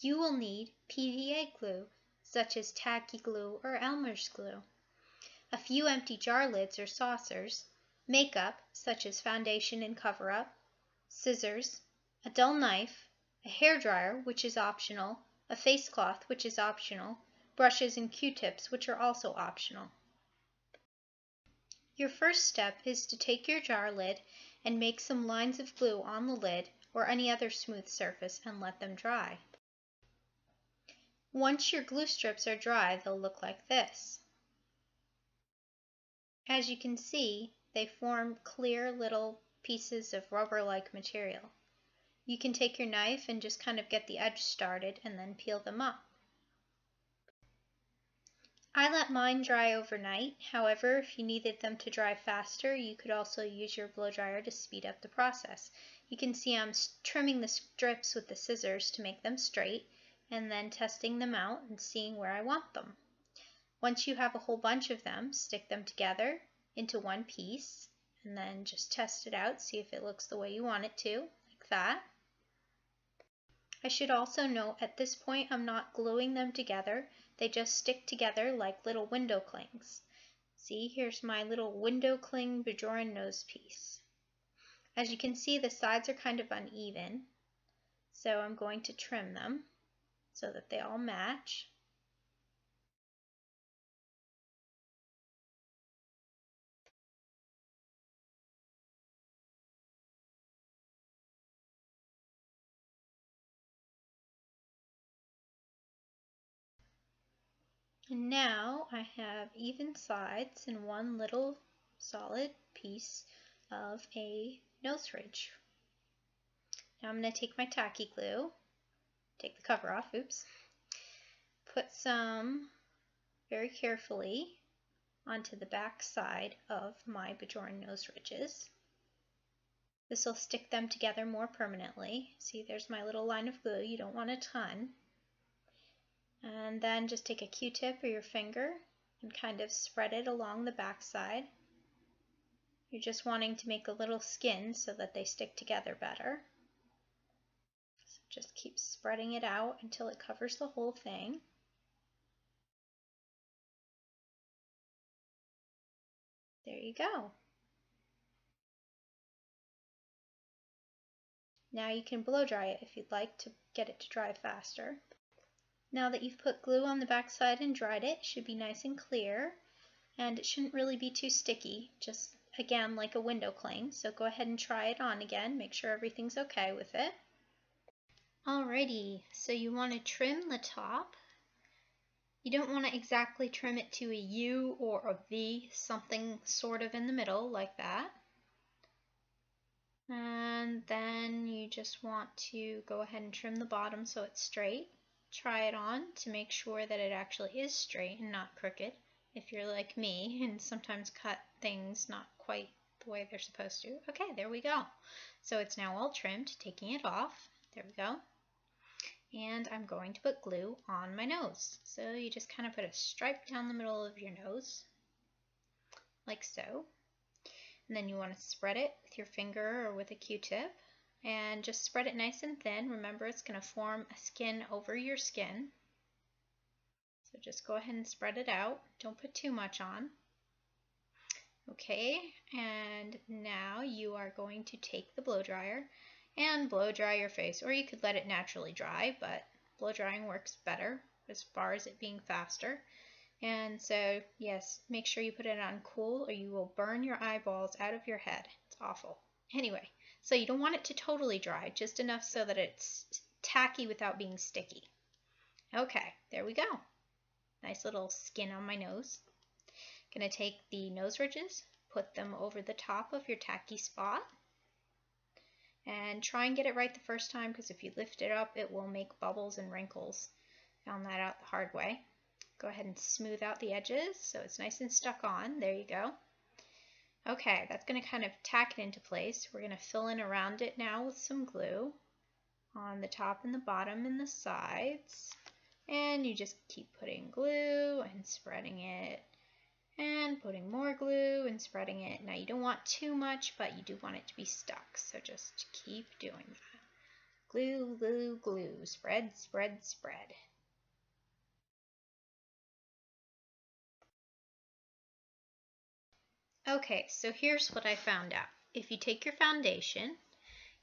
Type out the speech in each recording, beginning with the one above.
You will need PVA glue, such as Tacky glue or Elmer's glue, a few empty jar lids or saucers, makeup, such as foundation and cover-up, scissors, a dull knife, a hairdryer, which is optional, a facecloth, which is optional, brushes and Q-tips, which are also optional. Your first step is to take your jar lid and make some lines of glue on the lid or any other smooth surface and let them dry. Once your glue strips are dry, they'll look like this. As you can see, they form clear little pieces of rubber-like material. You can take your knife and just kind of get the edge started and then peel them up. I let mine dry overnight. However, if you needed them to dry faster, you could also use your blow dryer to speed up the process. You can see I'm trimming the strips with the scissors to make them straight and then testing them out and seeing where I want them. Once you have a whole bunch of them, stick them together into one piece and then just test it out, see if it looks the way you want it to, like that. I should also note at this point I'm not gluing them together, they just stick together like little window clings. See, here's my little window cling Bajoran nose piece. As you can see, the sides are kind of uneven, so I'm going to trim them so that they all match. And now I have even sides and one little solid piece of a nose ridge. Now I'm going to take my tacky glue, take the cover off, oops, put some very carefully onto the back side of my Bajoran nose ridges. This will stick them together more permanently. See, there's my little line of glue. You don't want a ton. And then just take a Q-tip or your finger and kind of spread it along the back side. You're just wanting to make a little skin so that they stick together better. So just keep spreading it out until it covers the whole thing. There you go. Now you can blow dry it if you'd like to get it to dry faster. Now that you've put glue on the back side and dried it, it should be nice and clear, and it shouldn't really be too sticky, just again like a window cling. So go ahead and try it on again, make sure everything's okay with it. Alrighty, so you want to trim the top. You don't want to exactly trim it to a U or a V, something sort of in the middle like that. And then you just want to go ahead and trim the bottom so it's straight. Try it on to make sure that it actually is straight and not crooked if you're like me and sometimes cut things not quite the way they're supposed to. Okay, there we go. So it's now all trimmed, taking it off. There we go. And I'm going to put glue on my nose. So you just kind of put a stripe down the middle of your nose, like so. And then you want to spread it with your finger or with a Q-tip. And just spread it nice and thin. Remember, it's going to form a skin over your skin. So just go ahead and spread it out. Don't put too much on. Okay, and now you are going to take the blow dryer and blow dry your face. Or you could let it naturally dry, but blow drying works better as far as it being faster. And so, yes, make sure you put it on cool or you will burn your eyeballs out of your head. It's awful. Anyway, so you don't want it to totally dry, just enough so that it's tacky without being sticky. Okay, there we go. Nice little skin on my nose. Gonna take the nose ridges, put them over the top of your tacky spot, and try and get it right the first time, because if you lift it up, it will make bubbles and wrinkles. Found that out the hard way. Go ahead and smooth out the edges so it's nice and stuck on. There you go. Okay, that's going to kind of tack it into place. We're going to fill in around it now with some glue on the top and the bottom and the sides. And you just keep putting glue and spreading it and putting more glue and spreading it. Now you don't want too much, but you do want it to be stuck, so just keep doing that. Glue, glue, glue. Spread, spread, spread. Okay, so here's what I found out. If you take your foundation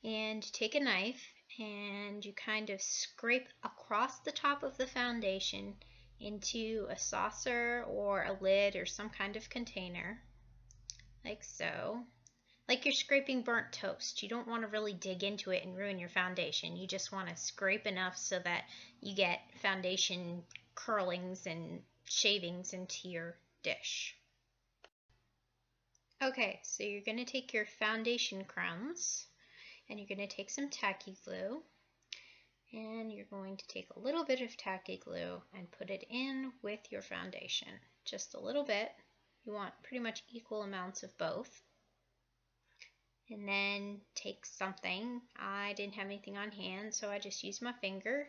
and take a knife and you kind of scrape across the top of the foundation into a saucer or a lid or some kind of container, like so, like you're scraping burnt toast. You don't want to really dig into it and ruin your foundation. You just want to scrape enough so that you get foundation curlings and shavings into your dish. Okay, so you're going to take your foundation crumbs and you're going to take some tacky glue and you're going to take a little bit of tacky glue and put it in with your foundation. Just a little bit. You want pretty much equal amounts of both. And then take something. I didn't have anything on hand, so I just used my finger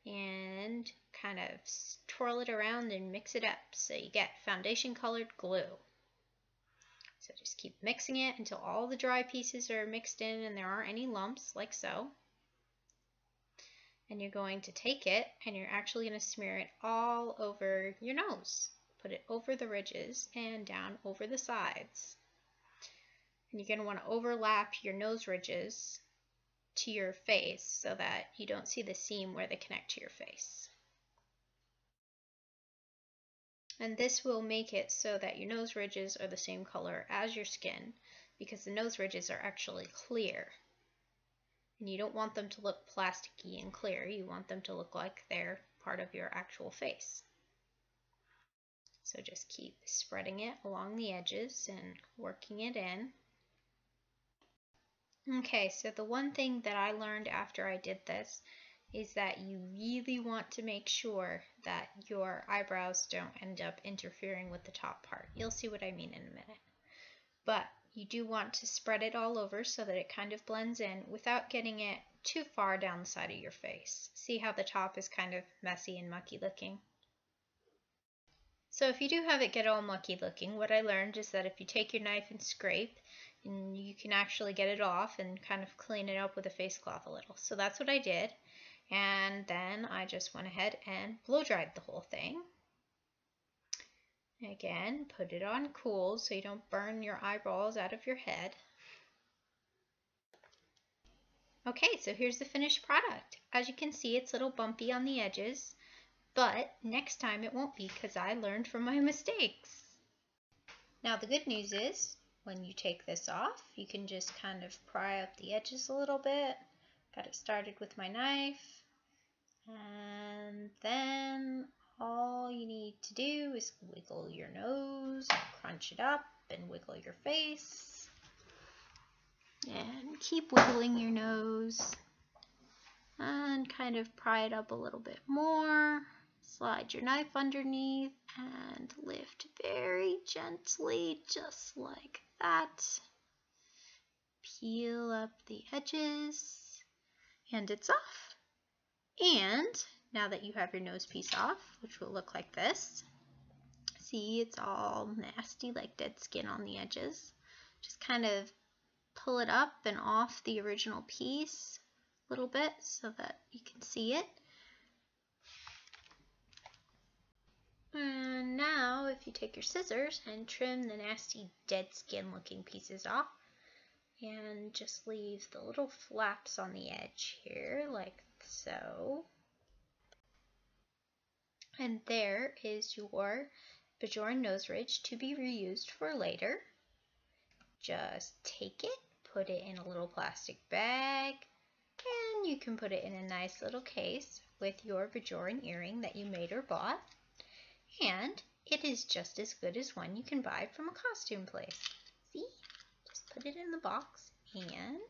and kind of twirl it around and mix it up so you get foundation colored glue. So just keep mixing it until all the dry pieces are mixed in and there aren't any lumps, like so. And you're going to take it and you're actually going to smear it all over your nose. Put it over the ridges and down over the sides. And you're going to want to overlap your nose ridges to your face so that you don't see the seam where they connect to your face. And this will make it so that your nose ridges are the same color as your skin, because the nose ridges are actually clear. And you don't want them to look plasticky and clear. You want them to look like they're part of your actual face. So just keep spreading it along the edges and working it in. Okay, so the one thing that I learned after I did this is that you really want to make sure that your eyebrows don't end up interfering with the top part. You'll see what I mean in a minute. But you do want to spread it all over so that it kind of blends in without getting it too far down the side of your face. See how the top is kind of messy and mucky looking? So if you do have it get all mucky looking, what I learned is that if you take your knife and scrape, and you can actually get it off and kind of clean it up with a face cloth a little. So that's what I did. And then I just went ahead and blow dried the whole thing. Again, put it on cool so you don't burn your eyeballs out of your head. Okay, so here's the finished product. As you can see, it's a little bumpy on the edges, but next time it won't be because I learned from my mistakes. Now the good news is, when you take this off, you can just kind of pry up the edges a little bit. Got it started with my knife. And then all you need to do is wiggle your nose, crunch it up, and wiggle your face. And keep wiggling your nose. And kind of pry it up a little bit more. Slide your knife underneath and lift very gently, just like that. Peel up the edges, and it's off. And now that you have your nose piece off, which will look like this, see, it's all nasty like dead skin on the edges. Just kind of pull it up and off the original piece a little bit so that you can see it. And now if you take your scissors and trim the nasty dead skin looking pieces off and just leave the little flaps on the edge here like so. And there is your Bajoran nose ridge to be reused for later. Just take it, put it in a little plastic bag, and you can put it in a nice little case with your Bajoran earring that you made or bought. And it is just as good as one you can buy from a costume place. See? Just put it in the box and